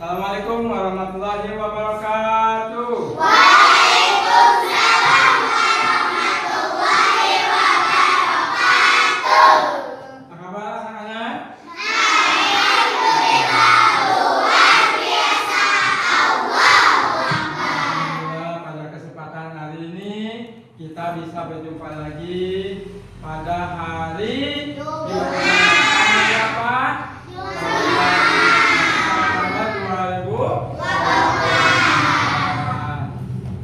Assalamualaikum warahmatullahi wabarakatuh. Waalaikumsalam warahmatullahi wabarakatuh. Apa kabar anak-anak? Alhamdulillah, luar biasa. Allahu Akbar. Alhamdulillah, pada kesempatan hari ini kita bisa berjumpa lagi pada hari Jumat. Tanggal apa?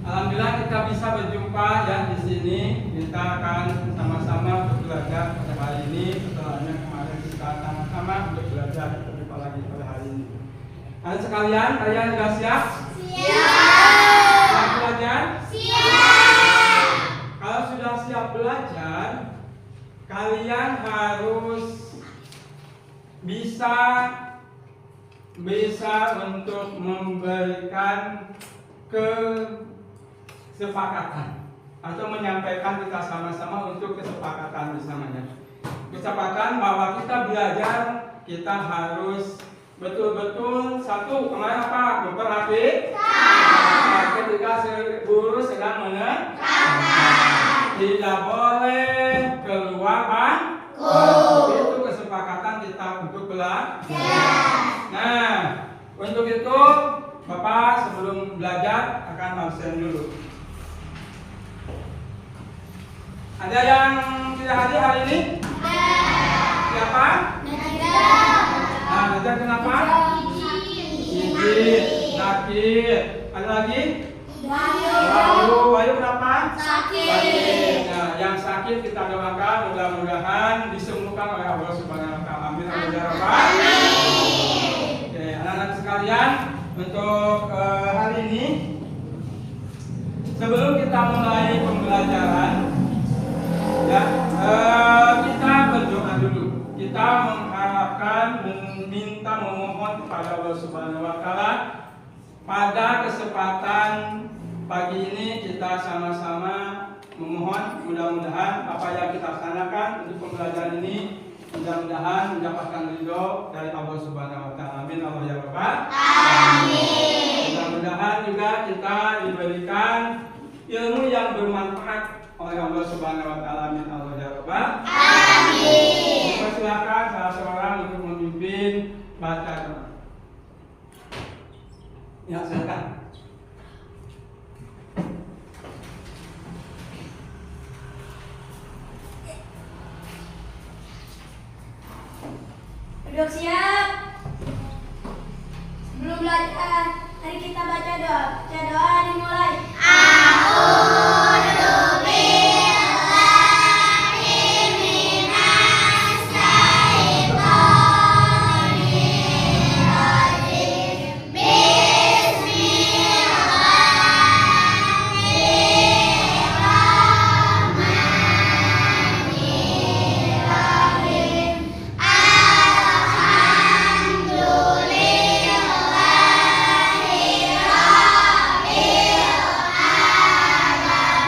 Alhamdulillah kita bisa berjumpa ya di sini. Kita akan sama-sama untuk belajar pada hari ini. Setelahnya kemarin kita sama-sama untuk belajar berjumpa lagi pada hari ini. Anak sekalian, kalian sudah siap? Siap belajar? Siap. Kalau sudah siap belajar, kalian harus bisa untuk memberikan kesepakatan atau menyampaikan kita sama-sama untuk kesepakatan bersamanya. Kesepakatan bahwa kita belajar, kita harus betul-betul satu, kemarin apa? Memperhatikan. Ketika guru sedang menerangkan, tidak boleh keluar bangku. Itu kesepakatan kita untuk belajar. Nah, untuk itu Bapak sebelum belajar akan absen dulu. Ada yang tidak hadir hari ini? Siapa? Nah, Najar kenapa? Izin, sakit. Ada lagi? Bayu kenapa? Sakit. Nah, yang sakit kita doakan mudah-mudahan disembuhkan oleh Allah Subhanahu wa taala. Amin. Amin ya rabbal alamin. Oke, anak-anak sekalian, untuk hari ini sebelum kita mulai pembelajaran ya, kita berdoa dulu. Kita mengharapkan, memohon kepada Allah Subhanahu wa taala. Pada kesempatan pagi ini kita sama-sama memohon mudah-mudahan apa yang kita laksanakan untuk pembelajaran ini mudah-mudahan mendapatkan ridho dari Allah Subhanahu wa taala. Amin Allah ya Rabbal alamin. Mudah-mudahan juga kita diberikan ilmu yang bermanfaat oleh Allah Subhanahu wa taala. Amin Allah ya Rabbal alamin. Silakan salah seorang untuk memimpin baca doa. Ya, silakan. Duduk siap. Sebelum belajar, mari kita baca doa. Baca doa dimulai. A'udzu billahi minas syaitonir rajim. Bismillahirrahmanirrahim. Alhamdulillahirabbil alamin.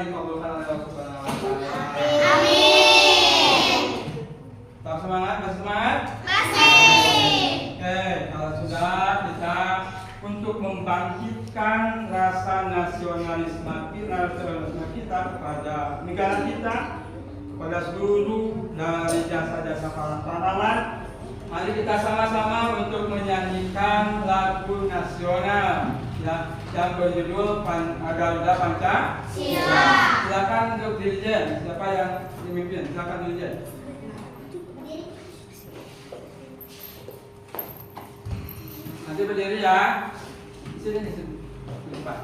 dikabulkan oleh Allah Subhanahu wa taala. Amin. Tetap semangat, masih semangat? Masih. Oke, kalau sudah kita untuk membangkitkan rasa nasionalisme kita kepada negara kita, kepada seluruh dari jasa-jasa para pahlawan. Mari kita sama-sama untuk menyanyikan lagu nasional yang berjudul Garuda Pancasila. Silakan untuk dirijen, siapa yang memimpin? Silakan dirijen. Nanti berdiri ya. Sini. Pak.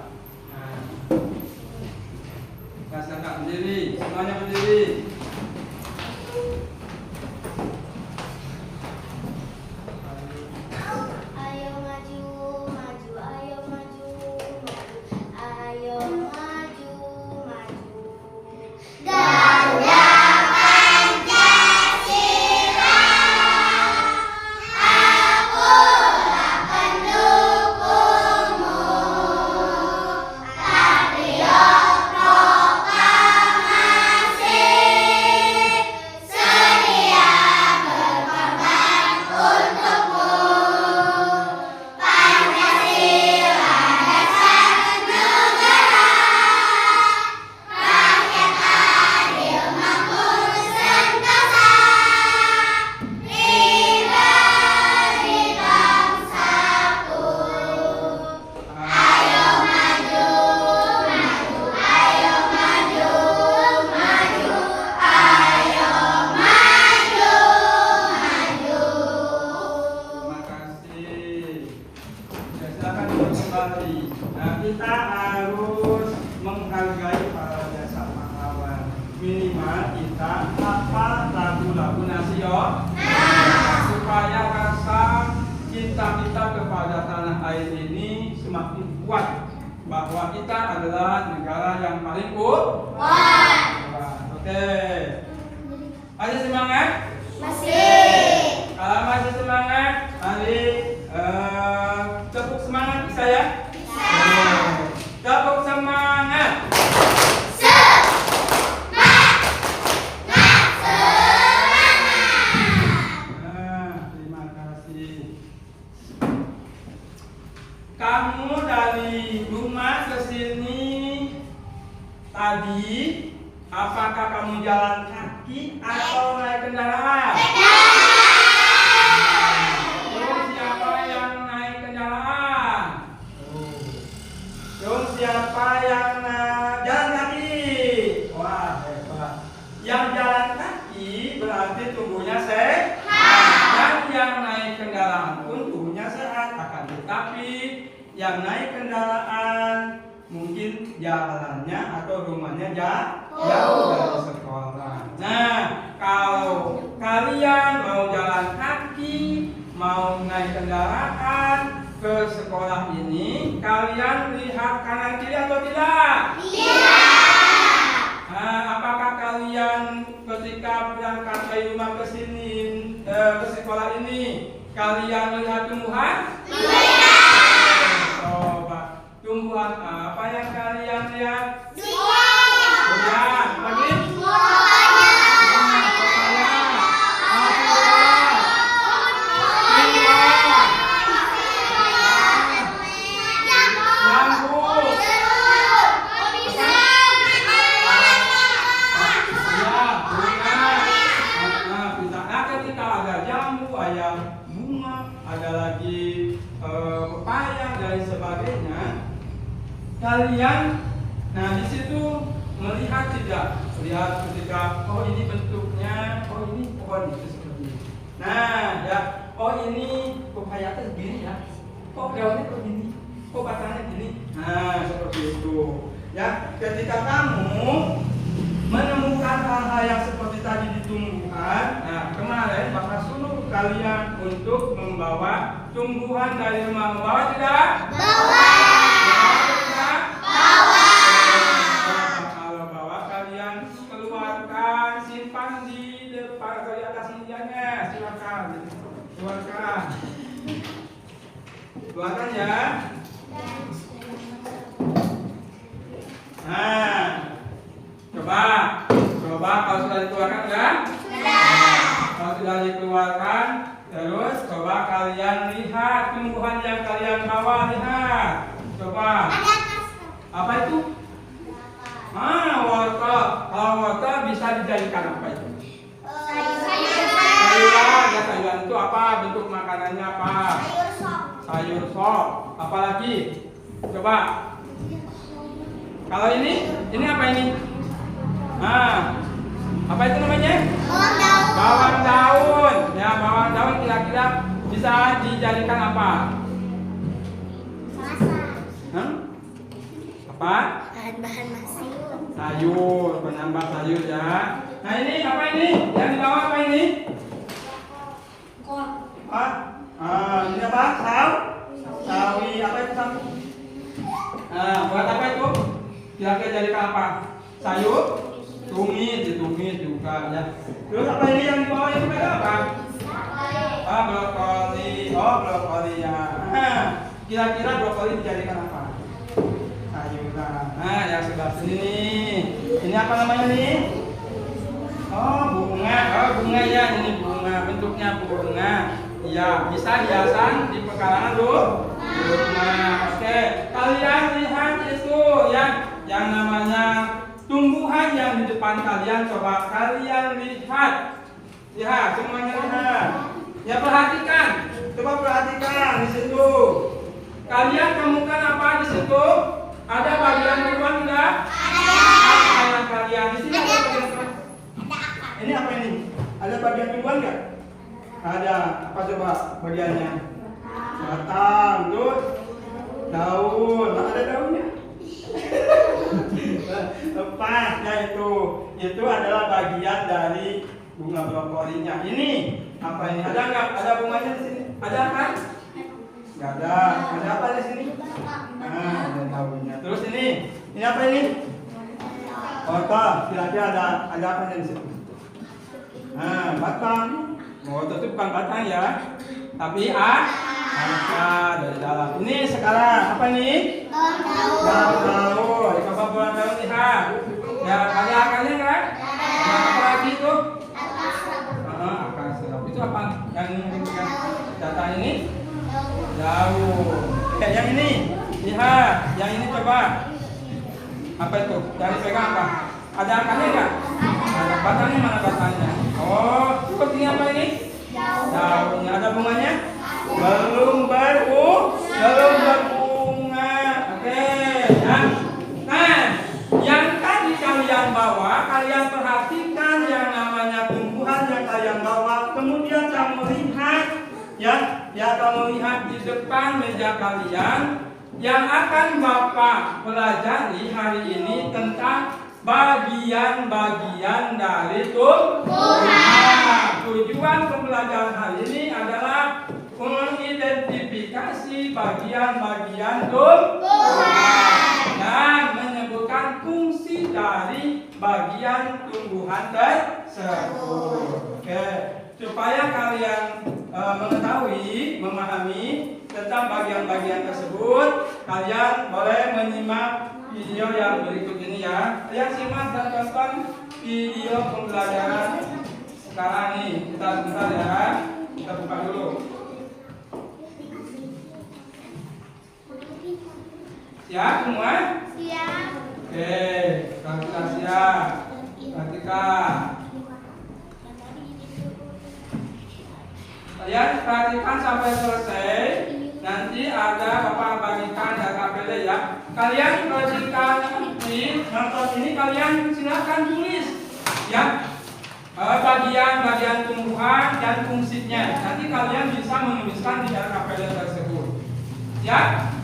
Nah, silakan berdiri, semuanya berdiri. Nah, kita harus menghargai para jasa pahlawan. Minimal kita hafal lagu-lagu nasional supaya rasa cinta kita kepada tanah air ini semakin kuat bahwa kita adalah negara yang paling kuat. Oke. Masih semangat? Masih. Kalau masih semangat, mari tepuk semangat bisa ya? Tepuk semangat. Terima kasih. Kamu dari rumah ke sini tadi, apakah kamu jalan kaki atau naik kendaraan? Siapa yang jalan kaki? Wah, hebat. Yang jalan kaki berarti tubuhnya sehat. Dan yang naik kendaraan pun tubuhnya sehat. Akan tetapi yang naik kendaraan mungkin jalannya atau rumahnya jauh dari sekolah. Nah, kalau kalian mau jalan kaki, mau naik kendaraan ke sekolah ini, kalian lihat kanan kiri atau tidak? Iya. Nah, apakah kalian ketika berangkat dari rumah ke sini ke sekolah ini, kalian melihat tumbuhan? Iya. Coba, tumbuhan apa yang kalian lihat? Iya. Lagi? Kalian, nah di situ melihat tidak? Lihat ketika, oh ini bentuknya, oh ini pohon itu seperti ini. Nah, ya, oh ini pepaya begini ya. Kok daunnya kok gini? Kok batangnya gini? Nah, seperti itu. Ya, ketika kamu menemukan hal-hal yang seperti tadi di tumbuhan, nah kemarin Bapak suruh kalian untuk membawa tumbuhan dari rumah. Membawa tidak? Bawa. Kalau bawa kalian keluarkan, simpan di depan atau di atas mejanya. Silakan, keluarkan ya. Nah, Coba kalau sudah dikeluarkan enggak? Kalau sudah dikeluarkan, terus coba kalian lihat tumbuhan yang kalian bawa, lihat. Coba. Apa itu? Wortel. Kalau wortel bisa dijadikan apa itu? Sayuran. Ya, sayuran itu apa? Bentuk makanannya apa? Sayur sop. Apalagi? Coba. Kalau ini apa ini? Apa itu namanya? Bawang daun. Ya, bawang daun kira-kira bisa dijadikan apa? Apa? Bahan-bahan Sayur, penambah sayur ya. Nah ini apa ini? Yang dibawa apa ini? Ini apa? Sawi. Apa itu sawi? Buat apa itu? Kira-kira jadikan apa? Sayur? Ditumis juga ya. Terus apa ini yang dibawa ini apa? Brokoli. Brokoli ya. Kira-kira brokoli dijadikan apa? Sayuran. Yang sebelah sini nih. Ini apa namanya nih? Bunga. Bunga ya. Ini bunga. Bentuknya bunga. Ya, bisa hiasan di pekarangan rumah. Oke. Kalian lihat itu ya, yang namanya tumbuhan yang di depan kalian. Coba kalian lihat. Lihat, semuanya lihat. Ya, perhatikan. Coba perhatikan di situ. Kalian temukan apa di situ? Ada bagian duluan enggak? Ada. Kalian di sini ada bagian duluan. Ini apa ini? Ada bagian duluan enggak? Ada. Apa coba bagiannya? Batang, terus daun. Ada daunnya? Lepas ya itu. Itu adalah bagian dari bunga brokolinya. Ini apa ini? Ada enggak? Ada bunganya di sini? Ada kan? Enggak ada. Ada apa di sini? Ada daunnya. Terus ini apa ini? Kira-kira ada apa di situ? Batang. Itu bukan batang ya, tapi akar dari dalam. Ini sekarang apa ini? Daun. Coba bulan daun lihat. Ya, ada akarnya kan? Apa lagi itu? Akar serap. Itu apa? Yang data ini? Daun. Yang ini? Lihat. Yang ini coba. Apa itu? Yang dipegang apa? Ada akarnya enggak? Ada batangnya, mana batangnya? Seperti apa ini? Daunnya. Ada bunganya? Belum berbunga. Oke. Nah, yang tadi kalian bawa, kalian perhatikan yang namanya tumbuhan yang kalian bawa. Kemudian kamu lihat, kamu lihat di depan meja kalian yang akan Bapak pelajari hari ini tentang bagian-bagian dari tumbuhan. Tujuan pembelajaran hari ini adalah mengidentifikasi bagian-bagian tumbuhan dan menyebutkan fungsi dari bagian tumbuhan tersebut. Oke, supaya kalian mengetahui, memahami tentang bagian-bagian tersebut, kalian boleh menyimak video yang berikut ini ya. Kalian simak dan tonton video pembelajaran sekarang nih. Kita sebentar ya. Kita buka dulu. Siap semua? Siap. Oke, kita siap. Perhatikan. Kalian perhatikan sampai selesai. Nanti ada Bapak bagikan KPD ya. Kalian ketika nonton ini kalian silakan tulis ya bagian-bagian tumbuhan dan fungsinya. Nanti kalian bisa menuliskan di dalam KPD tersebut. Ya?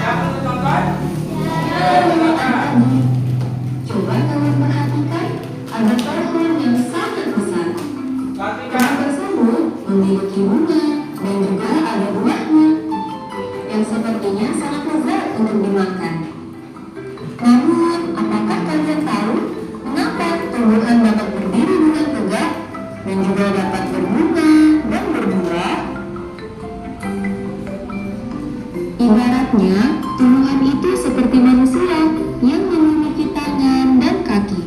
Yang untuk tonton? Silakan. Coba kalian perhatikan ada pohon yang sangat besar. Perhatikan. Pohon tersebut memiliki bunga dan juga ada buahnya yang sepertinya sangat lezat untuk dimakan. Namun, apakah kalian tahu mengapa tumbuhan dapat berdiri dengan tegak dan juga dapat berbunga dan berbuah? Ibaratnya, tumbuhan itu seperti manusia yang memiliki tangan dan kaki.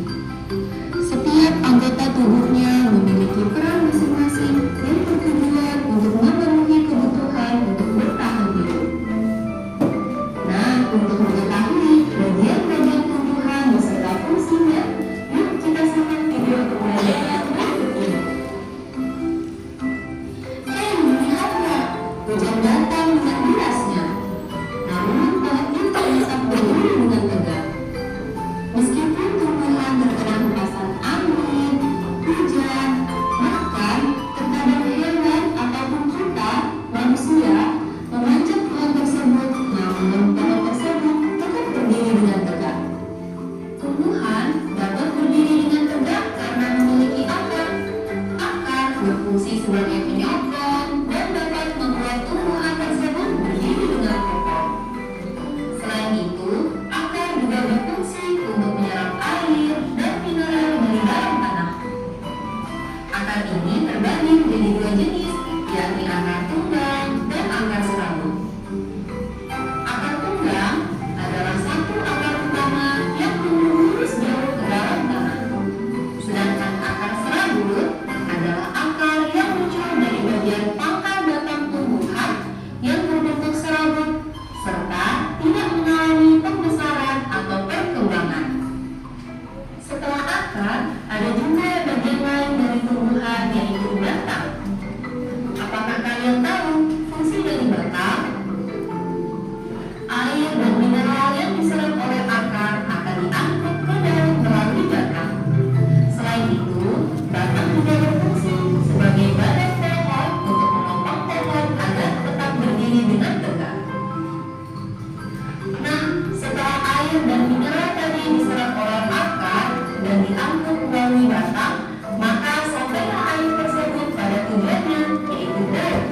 air dan mineral tadi diserap oleh akar dan diangkut melalui batang, maka sampailah air tersebut pada tujuannya, yaitu daun.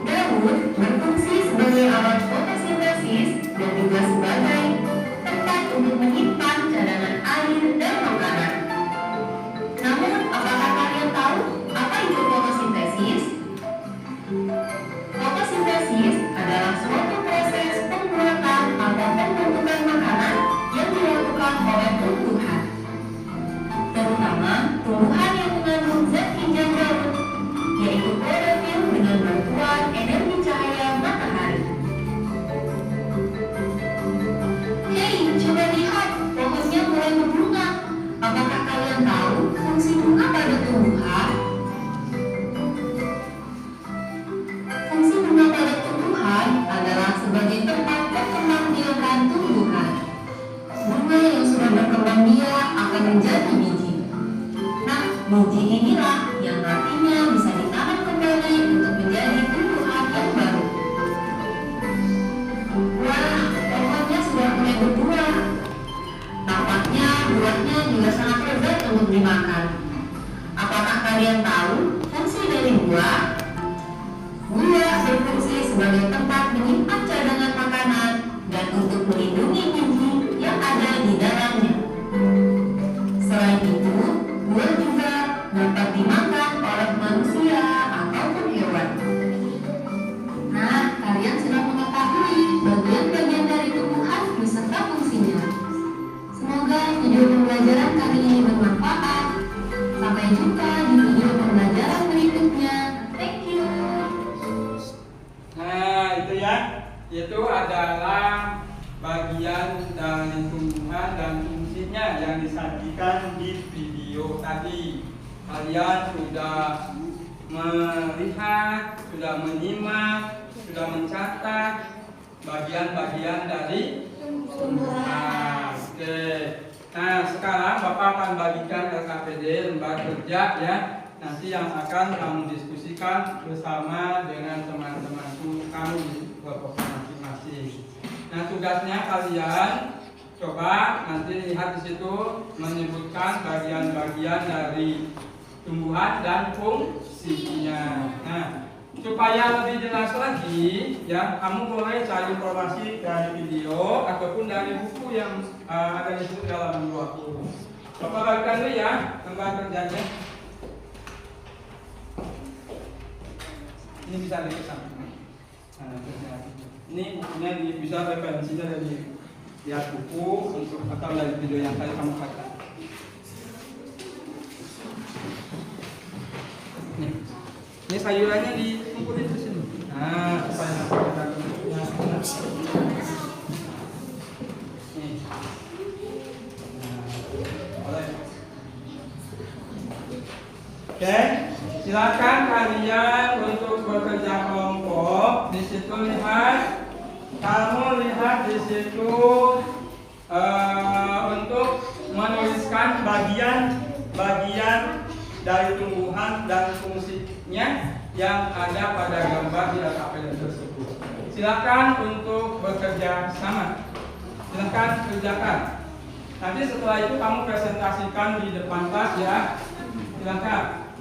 Daun berfungsi sebagai alat fotosintesis dan juga sebagai tempat untuk menyimpan cadangan air dan makanan. Namun, apakah kalian tahu apa itu fotosintesis? Fotosintesis adalah suatu proses pembuatan atau pembentukan makanan yang dilakukan oleh tumbuhan, terutama tumbuhan yang mengandung zat hijau daun, yaitu klorofil dengan bantuan energi cahaya matahari. Hei, coba lihat, pohonnya mulai berbunga. Apakah kalian tahu fungsi bunga pada tumbuhan? Fungsi bunga pada tumbuhan adalah sebagai tempat berkembang biakan tumbuhan. Bunga yang sudah berkembang biak akan menjadi biji. Nah, biji inilah yang nantinya bisa ditanam kembali untuk menjadi tumbuhan yang baru. Wah, pohonnya sudah mulai berbuah. Nampaknya buahnya juga sangat lezat untuk dimakan. Apakah kalian tahu fungsi dari buah? Buah berfungsi sebagai tempat menyimpan cadangan makanan dan untuk melindungi biji yang ada di dalamnya. Selain itu, buah juga dapat dimakan oleh manusia ataupun hewan. Nah, kalian sudah mengetahui bagian-bagian dari tumbuhan beserta fungsinya. Semoga video pembelajaran kali ini bermanfaat. Sampai jumpa di video pembelajaran berikutnya. Thank you. Nah, itu ya. Itu adalah bagian dari tumbuhan dan fungsinya yang disajikan di video tadi. Kalian sudah melihat, sudah menyimak, sudah mencatat bagian-bagian dari tumbuhan. Oke. Nah, sekarang Bapak akan bagikan LKPD lembar kerja ya. Nanti yang akan kamu diskusikan bersama dengan teman-temanku kamu di kelompok masing-masing. Nah, tugasnya kalian coba nanti lihat di situ menyebutkan bagian-bagian dari tumbuhan dan fungsinya. Nah, supaya lebih jelas lagi ya, kamu boleh cari informasi dari video ataupun dari buku yang ada di situ dalam buku. Bapak bagikan dulu ya lembar kerjanya. Ini bisa dikesan. Nah, ini bukunya bisa referensinya dari lihat buku untuk atau dari video yang tadi kamu baca. Ini sayurannya dikumpulin di sini. Nah, supaya nanti kita nih. Nah, boleh. Oke, silakan kalian untuk bekerja kelompok. Di situ lihat, kamu lihat di situ untuk menuliskan bagian dari tumbuhan dan fungsinya yang ada pada gambar di LKPD tersebut. Silakan untuk bekerja sama. Silakan kerjakan. Nanti setelah itu kamu presentasikan di depan kelas ya. Silakan.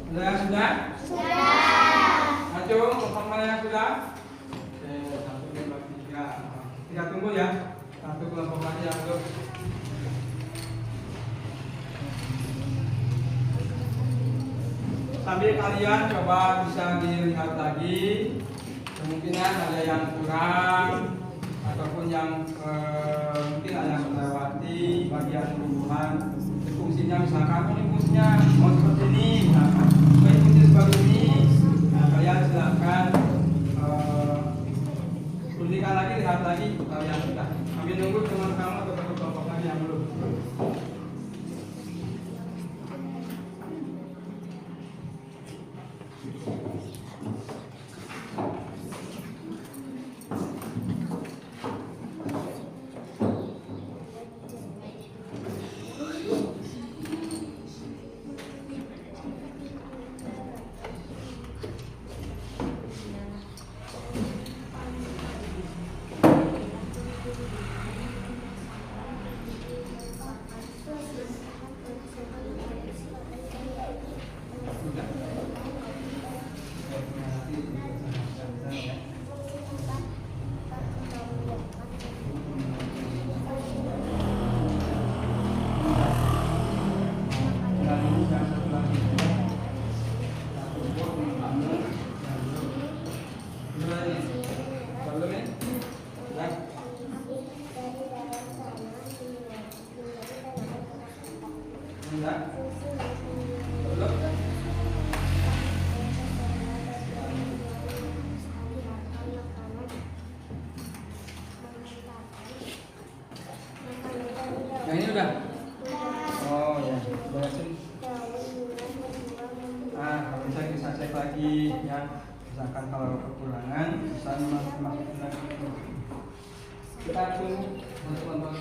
Ada yang sudah? Sudah. Acung, kelompok mana yang sudah? Oke, 1, 2, 3. Kita tunggu ya. Satu kelompok lagi yang belum. Sambil kalian coba bisa dilihat lagi, kemungkinan ada yang kurang ataupun yang mungkin ada yang melewati bagian tumbuhan. Fungsinya misalkan ini fungsinya mau seperti ini, misalkan fungsi seperti ini. Nah, kalian silakan perhatikan lagi, lihat lagi kalian sudah. Kami nunggu teman-teman atau kelompok lagi yang belum. Yang ini udah? Oh ya, beresin. Kalau bisa cek lagi ya. Misalkan kalau kekurangan bisa dimasukin lagi. Kita tunggu teman-teman.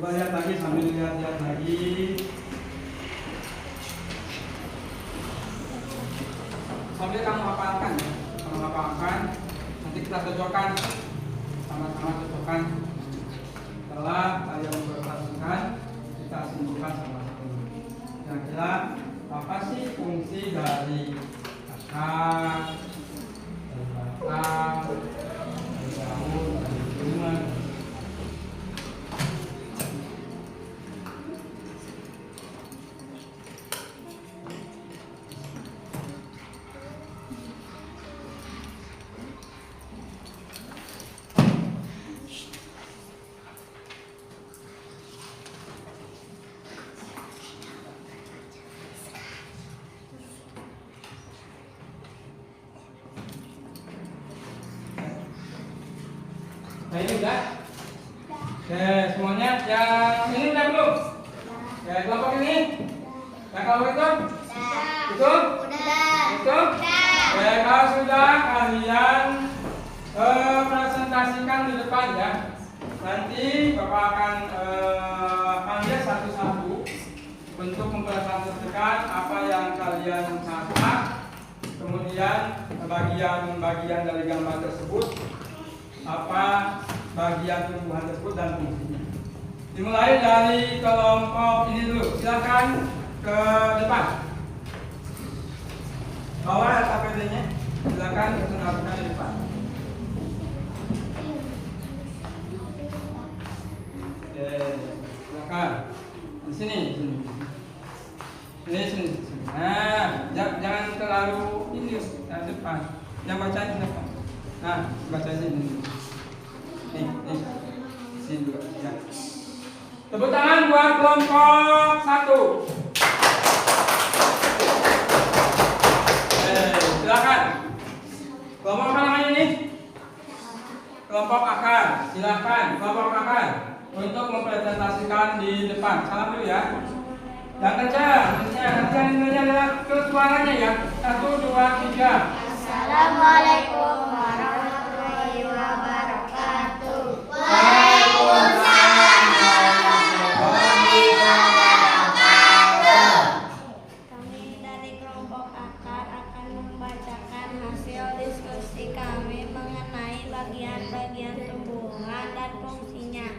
Coba lihat lagi, sambil lihat lagi. Sambil kamu hafalkan ya. Kamu hafalkan, nanti kita cocokkan. Sama-sama cocokkan. Setelah kalian memperhatikan, kita simpulkan sama-sama. Kira-kira apa sih fungsi dari akar, dari batang, dari daun, dari bunga? Nah ini udah? Oke, semuanya yang ini udah belum? Ya, kelompok ini? Yang kelompok itu? Itu? Itu? Oke, kalau sudah kalian presentasikan di depan ya. Nanti Bapak akan panggil satu-satu untuk mempresentasikan apa yang kalian catat. Kemudian bagian-bagian dari gambar tersebut, apa bagian tumbuhan tersebut dan fungsinya. Dimulai dari kelompok ini dulu. Silakan ke depan. Bawa APD-nya. Silakan presentasikan di depan. Oke, silakan. Di sini. Sini. Nah, jangan terlalu ini di depan. Yang baca di depan. Nah, baca ini. Nih. Sini dulu ya. Tepuk tangan buat kelompok kelompok akan, silakan kelompok akan untuk mempresentasikan di depan. Salam dulu ya. Yang kencang dengar suaranya ya. 1, 2, 3. Assalamualaikum warahmatullahi wabarakatuh. Waalaikumsalam warahmatullahi wabarakatuh. Kami dari kelompok akar akan membacakan hasil diskusi kami mengenai bagian-bagian tumbuhan dan fungsinya.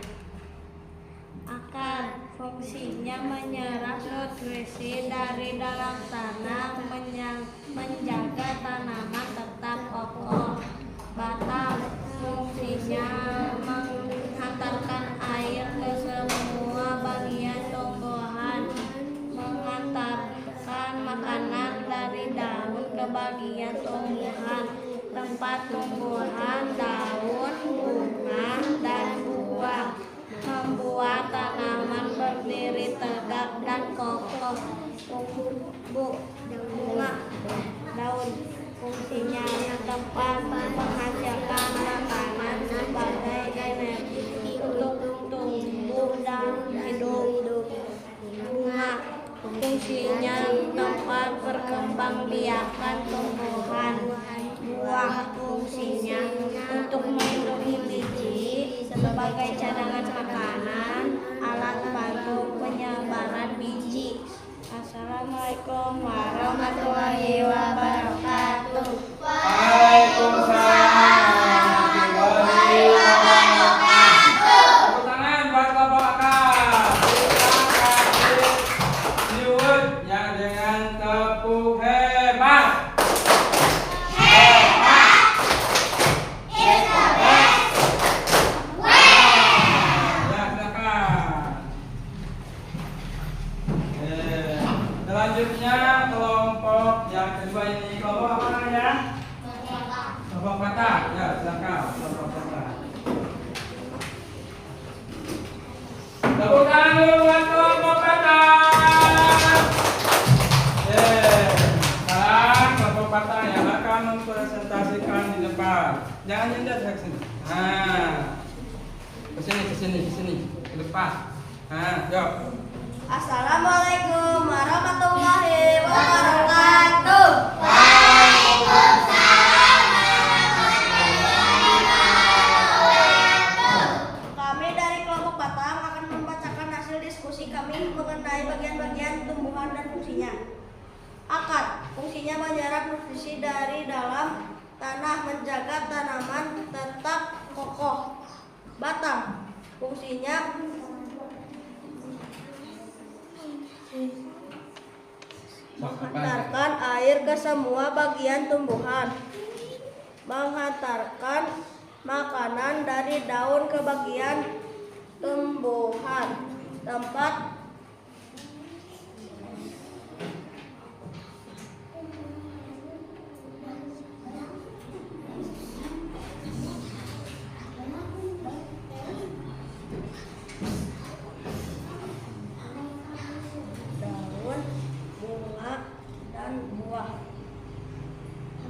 Akar fungsinya menyerap nutrisi dari dalam tanah, menjaga tanaman tetap kokoh. Batang fungsinya menghantarkan air ke semua bagian tumbuhan, mengantarkan makanan dari daun ke bagian tumbuhan. Tempat tumbuhan daun, bunga, dan buah membuat tanaman berdiri tegak dan kokoh. Bunga daun fungsinya tempat menghasilkan makanan sebagai energi untuk tumbuh dan hidup. Bunga fungsinya tempat berkembang biakan tumbuhan. Buah fungsinya untuk melindungi biji sebagai cadangan makanan, alat bantu penyebaran biji. Assalamualaikum warahmatullahi wabarakatuh. Waalaikumsalam warahmatullahi wabarakatuh. Tepuk tangan buat kelompok akar. Kita kasih reward yang dengan tepuk hebat. Selanjutnya kelompok yang kedua ini kelompok apa namanya? Kelompok patah. Ya, silakan kelompok patah. Tepuk tangan dulu buat kelompok patah. Sekarang kelompok patah yang akan mempresentasikan di depan. Jangan nyender ke sini. Ke sini, ke depan. Yuk. Assalamualaikum warahmatullahi wabarakatuh. Kami dari kelompok Batam akan membacakan hasil diskusi kami mengenai bagian-bagian tumbuhan dan fungsinya. Akar fungsinya menyerap nutrisi dari dalam tanah, menjaga tanaman tetap kokoh. Batang fungsinya menghantarkan air ke semua bagian tumbuhan, menghantarkan makanan dari daun ke bagian tumbuhan. Tempat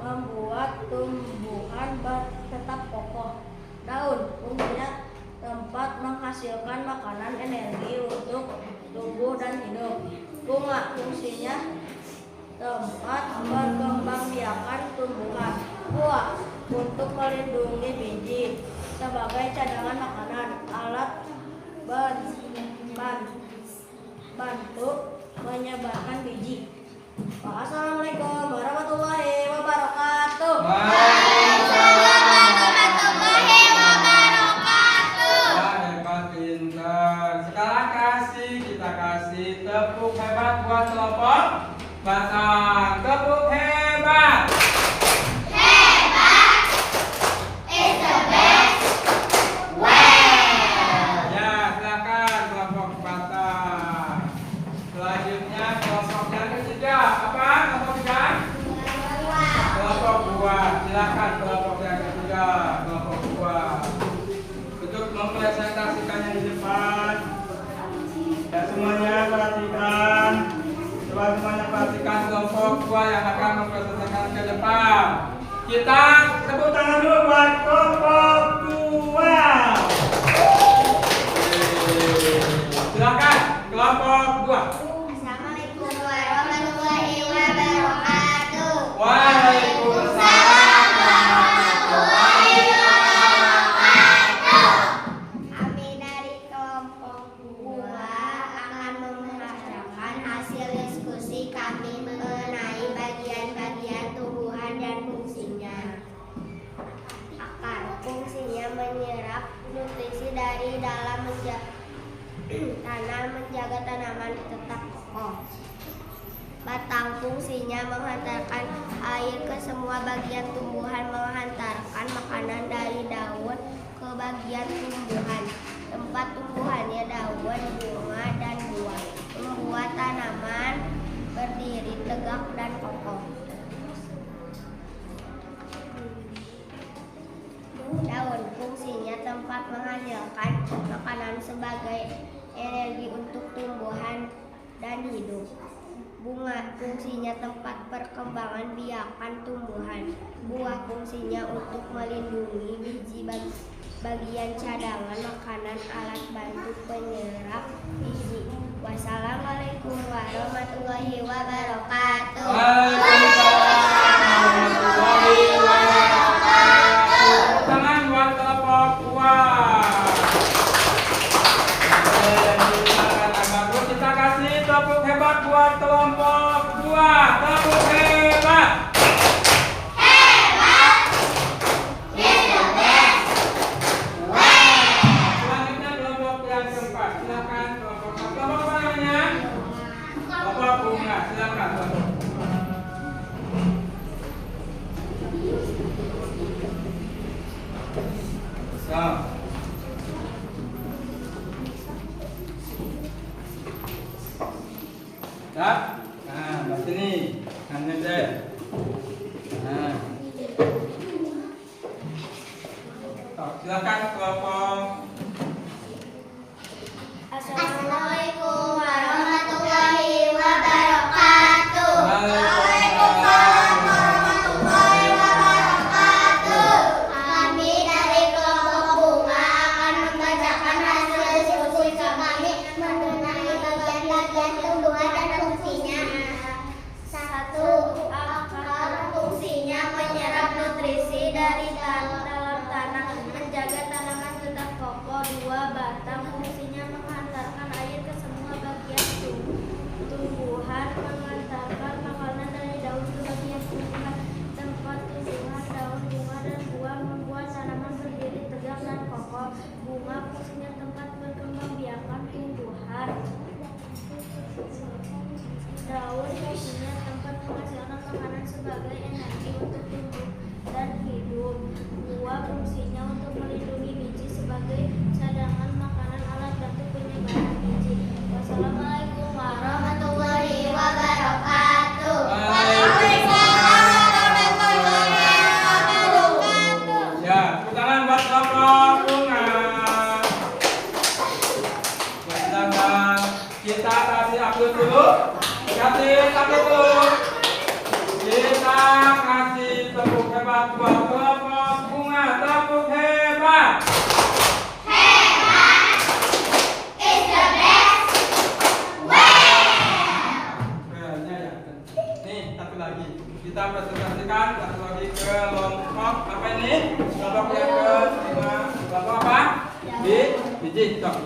membuat tumbuhan tetap kokoh. Daun fungsinya tempat menghasilkan makanan, energi untuk tumbuh dan hidup. Bunga fungsinya tempat berkembang biakan tumbuhan. Buah untuk melindungi biji sebagai cadangan makanan. Alat bantu menyebarkan biji. Assalamualaikum warahmatullahi wabarakatuh. Waalaikumsalam warahmatullahi wabarakatuh. Hebat, pintar. Sekarang kita kasih tepuk hebat buat kelompok Batang. Tepuk hebat. Hebat is the best way. Ya, silakan kelompok Batang. Selanjutnya kelompok yang ketiga. Apa? Kelompok tiga? Kelompok buah. Silakan kelompok yang ketiga. Kelompok buah. Untuk mempresentasikannya di depan. Ya, semuanya perhatikan. Coba semuanya perhatikan kelompok buah yang akan mempresentasikan ke depan. Kita tepuk tangan dulu buat kelompok buah. buah. Assalamualaikum warahmatullahi wabarakatuh. Waalaikumsalam warahmatullahi wabarakatuh. Kami dari kelompok 2 akan membacakan hasil diskusi kami mengenai bagian-bagian tumbuhan dan fungsinya. Akar fungsinya menyerap nutrisi dari dalam tanah, menjaga tanaman tetap kokoh. Batang fungsinya menghantarkan air ke semua bagian tumbuhan, menghantarkan makanan dari daun ke bagian tumbuhan. Tempat tumbuhannya daun, bunga, dan buah, membuat tanaman berdiri tegak dan kokoh. Daun fungsinya tempat menghasilkan makanan sebagai energi untuk tumbuhan dan hidup. Bunga fungsinya tempat perkembangan biakan tumbuhan. Buah fungsinya untuk melindungi biji bagian cadangan makanan, alat bantu penyerap biji. Wassalamualaikum warahmatullahi wabarakatuh. Waalaikumsalam warahmatullahi wabarakatuh. Tangan buat kelompok 2. Kita kasih tepuk hebat buat kelompok 2. Tepuk hebat. Selanjutnya kelompok yang keempat. Silakan kelompok apa namanya? Kelompok bunga. Silakan kelompok. So. Ya, nah, di sini, hanya deh. Nah, silakan kelompok. Assalamualaikum warahmatullahi wabarakatuh. Waalaikumsalam warahmatullahi wabarakatuh. Kami dari kelompok bunga akan membacakan hasil diskusi kami mengenai bagian-bagian tumbuhan dan fungsinya. 1. Akar fungsinya menyerap nutrisi dari dalam tanah, menjaga tanaman tetap kokoh. 2. Batang fungsinya menghantarkan air ke semua bagian tumbuhan, mengantarkan makanan dari daun ke bagian tumbuhan. Tempat tumbuhan daun, bunga, dan buah, membuat tanaman berdiri tegak dan kokoh. Bunga fungsinya tempat berkembang biakan tumbuhan. Daun fungsinya tempat menghasilkan makanan sebagai energi untuk tumbuh dan hidup. Buah fungsinya untuk melindungi biji sebagai cadangan makanan, alat bantu penyebaran biji. Wassalamualaikum warahmatullahi wabarakatuh. Waalaikumsalam warahmatullahi wabarakatuh. Ya, tepuk tangan buat kelompok bunga. Ya, silakan. Kita kasih upload dulu. Kasih upload dulu. Kita kasih tepuk hebat buat kelompok bunga. Tepuk hebat. Kayaknya ya. Nih, satu lagi. Kita presentasikan satu lagi ke kelompok apa ini? Kelompok yang ke-5. Kelompok apa? Biji. Stop.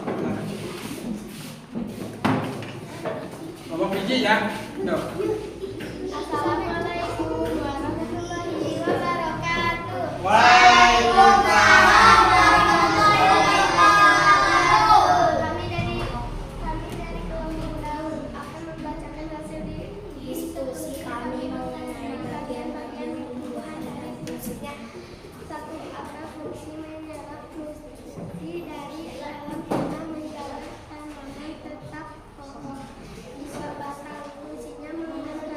Kelompok biji ya. Stop. Assalamualaikum warahmatullahi wabarakatuh. Waalaikumsalam warahmatullahi wabarakatuh. Kami dari kelompok daun akan membacakan hasil diskusi kami mengenai bagian-bagian tumbuhan dan fungsinya. 1. Akar fungsi menyerap nutrisi dari dalam tanah, menjaga tanaman tetap kokoh. 2. Batang fungsinya menghantarkan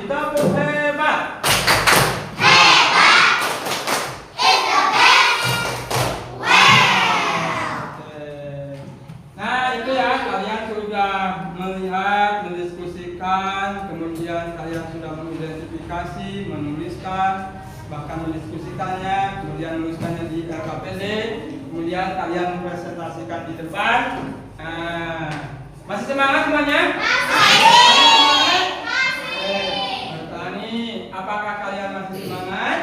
Tepuk hebat. Nah itu ya, kalian sudah melihat, mendiskusikan, kemudian kalian sudah mengidentifikasi, menuliskan, bahkan mendiskusikannya, kemudian menuliskannya di LKPD, kemudian kalian presentasikan di depan. Nah, masih semangat semuanya? Bertani, apakah kalian masih semangat?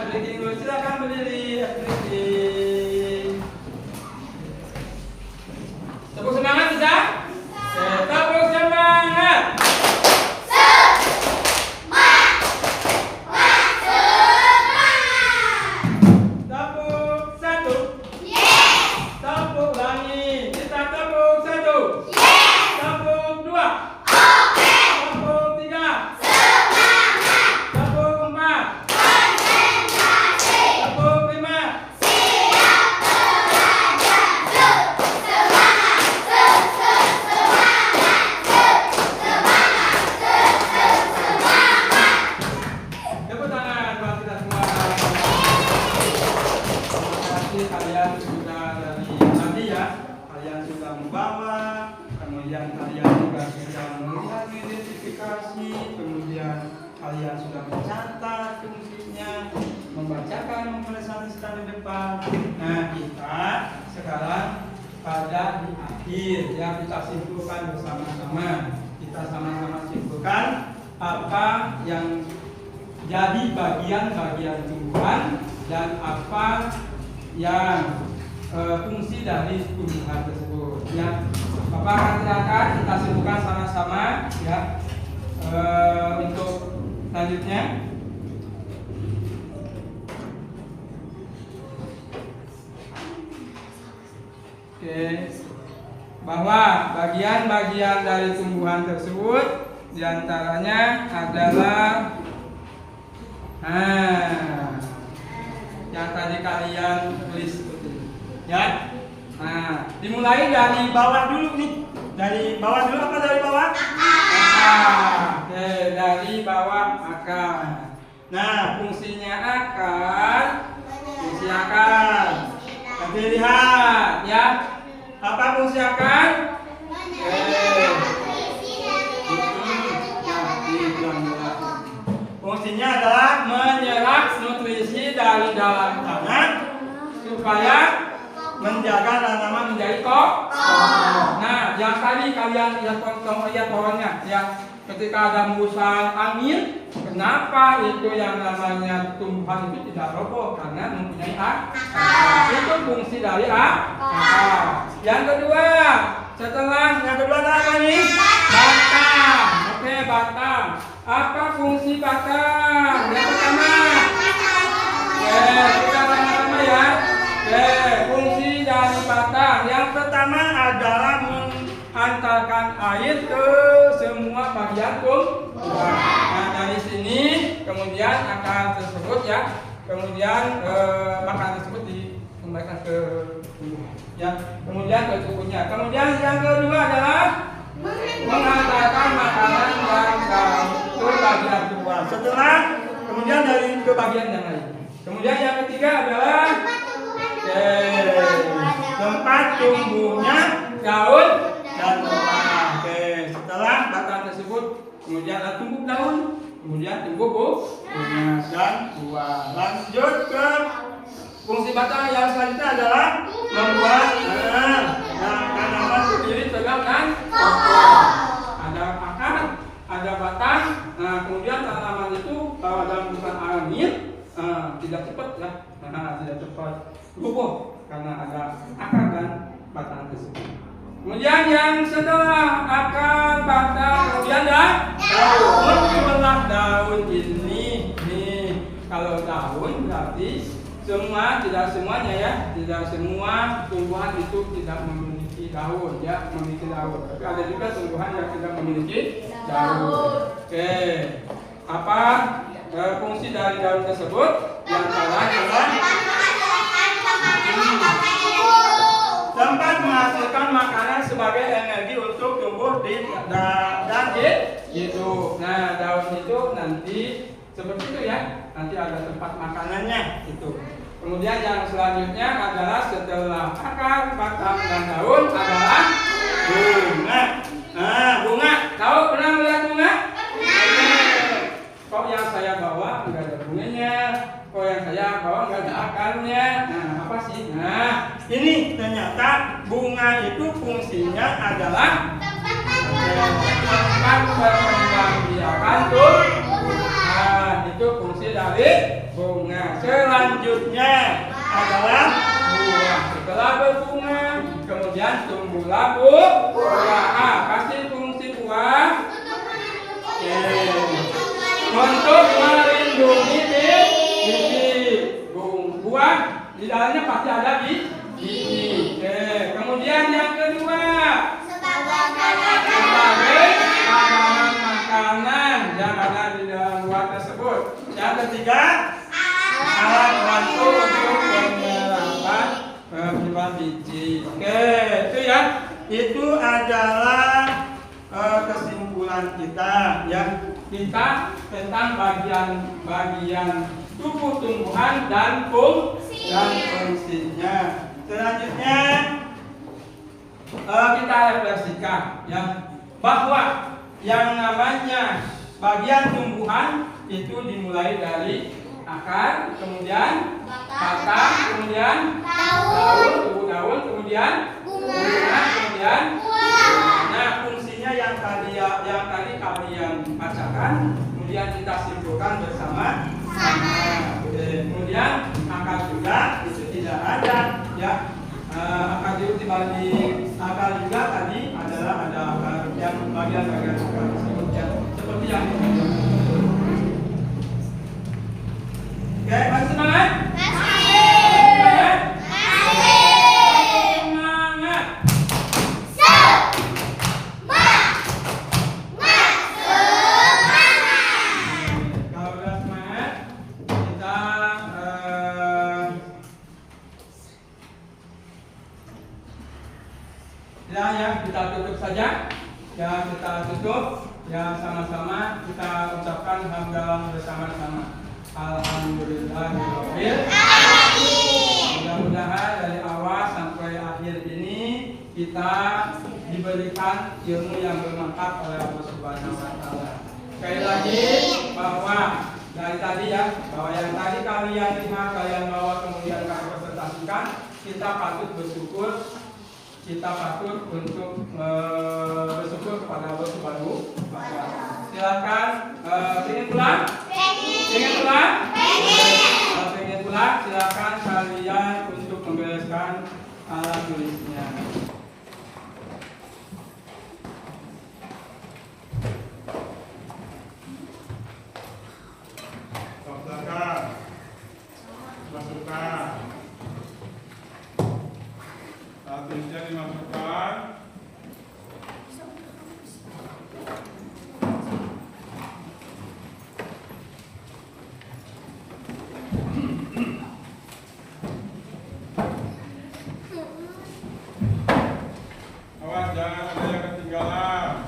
Breaking dulu, silakan berdiri. Tepuk semangat bisa? Tepuk semangat. Tepuk satu. Tepuk lagi. Kita tepuk satu. Tepuk dua. Tepuk tiga. Tepuk empat. Tepuk lima. Tepuk tangan buat kita semua. Terima kasih kalian sudah dari tadi ya. Kalian sudah membawa, kemudian kalian juga sudah melihat identifikasi, kemudian kalian sudah mencatat fungsinya, membacakan, mempresentasikan di depan. Nah kita sekarang pada di akhir ya, kita simpulkan bersama-sama. Kita sama-sama simpulkan apa yang jadi bagian-bagian tumbuhan dan apa yang fungsi dari tumbuhan tersebut ya. Bapak akan silakan kita simpulkan sama-sama ya. Untuk selanjutnya bahwa bagian-bagian dari tumbuhan tersebut diantaranya adalah yang tadi kalian tulis seperti ini ya. Nah, dimulai dari bawah dulu nih. Dari bawah dulu apa dari bawah? Oke, dari bawah akar. Nah, fungsinya akar, fungsi akar. Nanti lihat ya. Apa fungsi akar? Fungsinya adalah menyerap nutrisi dari dalam tanah supaya menjaga tanaman menjadi kokoh. Nah, yang tadi kalian lihat pohonnya ya. Ketika ada hembusan angin, kenapa itu yang namanya tumbuhan itu tidak roboh? Karena mempunyai akar. Itu fungsi dari akar. Yang kedua, yang kedua apa nih? Batang. Oke, batang. Apa fungsi batang? Yang pertama. Kita sama-sama ya. Fungsi dari batang yang pertama adalah menghantarkan air ke semua bagian tumbuhan. Nah, dari sini kemudian akar tersebut ya, kemudian makanan tersebut dikembalikan ke tumbuhan ya, kemudian ke tubuhnya. Kemudian yang kedua adalah menghantarkan makanan ke bagian tumbuhan. Setelah kemudian dari ke bagian yang lain. Kemudian yang ketiga adalah tempat tumbuhnya daun dan buah. Setelah batang tersebut kemudian tumbuh daun, kemudian tumbuh bunga dan buah. Lanjut ke fungsi batang yang selanjutnya adalah membuat tanaman berdiri tegak dan kokoh. Ada akar, ada batang. Nah, kemudian tanaman itu kalau dalam bukan angin tidak cepat ya, tidak cepat rubuh karena ada akar dan batang tersebut. Kemudian yang setelah akar, batang, kemudian daun. Muncullah daun ini. Nih, kalau daun berarti tidak semuanya ya, tidak semua tumbuhan itu tidak memiliki daun ya, memiliki daun. Tapi ada juga tumbuhan yang tidak memiliki daun. Oke, apa fungsi dari daun tersebut? Yang adalah tempat menghasilkan makanan sebagai energi untuk tumbuh dan Gitu. Nah, daun itu nanti seperti itu ya. Nanti ada tempat makanannya gitu. Kemudian yang selanjutnya adalah setelah akar, batang, dan daun adalah bunga. Nah, bunga. Tahu pernah melihat bunga? Kok yang saya bawa nggak ada bunganya? Kok yang saya bawa nggak ada akarnya? Nah, apa sih? Nah, ini ternyata bunga itu fungsinya adalah tempat berkembangbiakan Nah, itu fungsi dari bunga. Selanjutnya adalah buah. Setelah berbunga, kemudian tumbuhlah buah. Kasih fungsi buah. Untuk melindungi bibit. Buah di dalamnya pasti ada biji. Kemudian yang kedua sebagai makanan yang ada di dalam buah tersebut. Yang ketiga alat bantu untuk penyerapan biji. Itu ya. Itu adalah kesimpulan kita ya. Kita tentang bagian tubuh tumbuhan dan fungsinya. Selanjutnya kita refleksikan ya bahwa yang namanya bagian tumbuhan itu dimulai dari akar, kemudian batang, kemudian daun, kemudian bunga, kemudian nah fungsinya yang tadi kalian bacakan, kemudian kita simpulkan bersama. Kemudian akar juga itu tidak ada ya. Akar itu dibagi akar juga tadi adalah ada akar yang bagian-bagian akar tersebut ya. Seperti yang ini. Oke, masih semangat? Kita tutup saja ya, kita tutup ya, sama-sama kita ucapkan hamdalah bersama-sama. Alhamdulillahirabbil alamin. Mudah-mudahan dari awal sampai akhir ini kita diberikan ilmu yang bermanfaat oleh Allah Subhanahu wa taala. Sekali lagi bahwa dari tadi ya, bahwa yang tadi kalian lihat, kalian bawa, kemudian kalian presentasikan, kita patut bersyukur. Kita patut untuk bersyukur kepada Allah Subhanahu wa taala. Silakan ingin pulang? Ingin pulang? Kalau ingin pulang, silakan kalian untuk membereskan alat tulisnya. Silakan masukkan. Tulisnya dimasukkan. Awas jangan ada yang ketinggalan.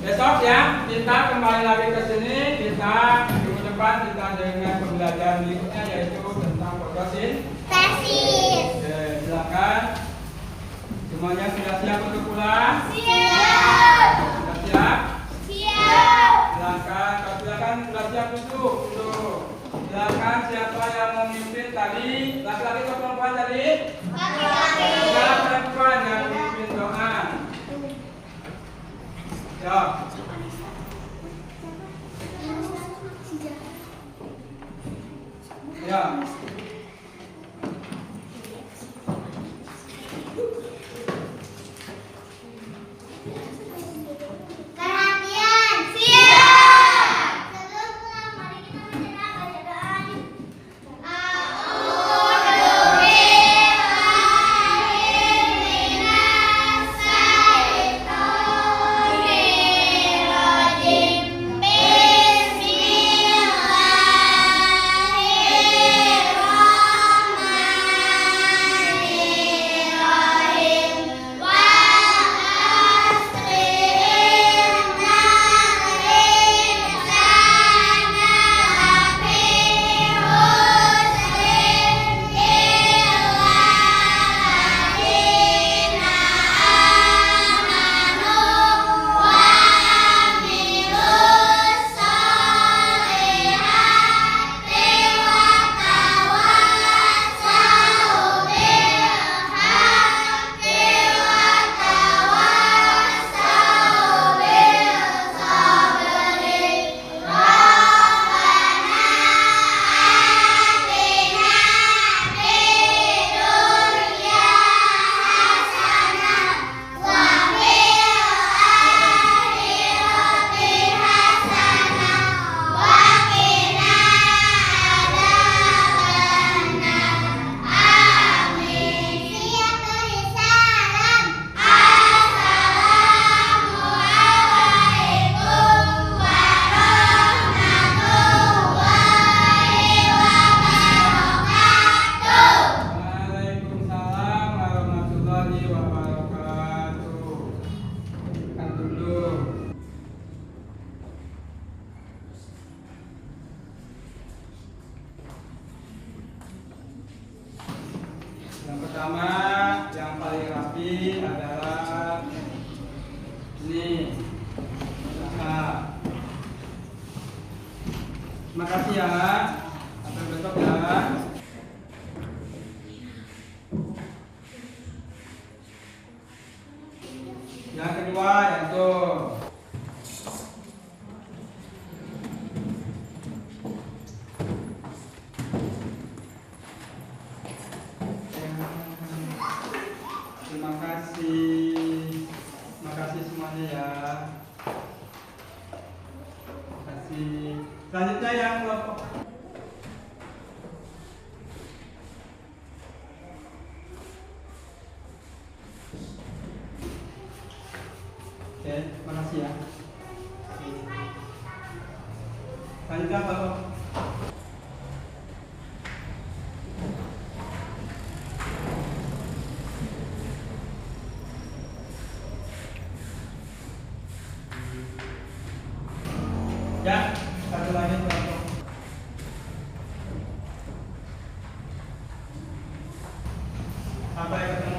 Besok ya kita kembali lagi ke sini. Kita minggu depan kita dengan pembelajaran berikutnya yaitu tentang fotosintesis. Silakan. Semuanya sudah siap untuk pulang? Siap. Sudah siap? Siap. Silakan. Silakan sudah siap duduk. Silakan siapa yang memimpin tadi? Laki-laki atau perempuan tadi? Laki-laki. Perempuan yang memimpin doa. Ya. Ya. Terima kasih ya. Sampai besok ya. Yang kedua yaitu terima kasih semuanya ya. Terima kasih. Selanjutnya yang kelompok. Oke, terima kasih ya. Selanjutnya kelompok. Ya, satu lagi kelompok. Sampai ketemu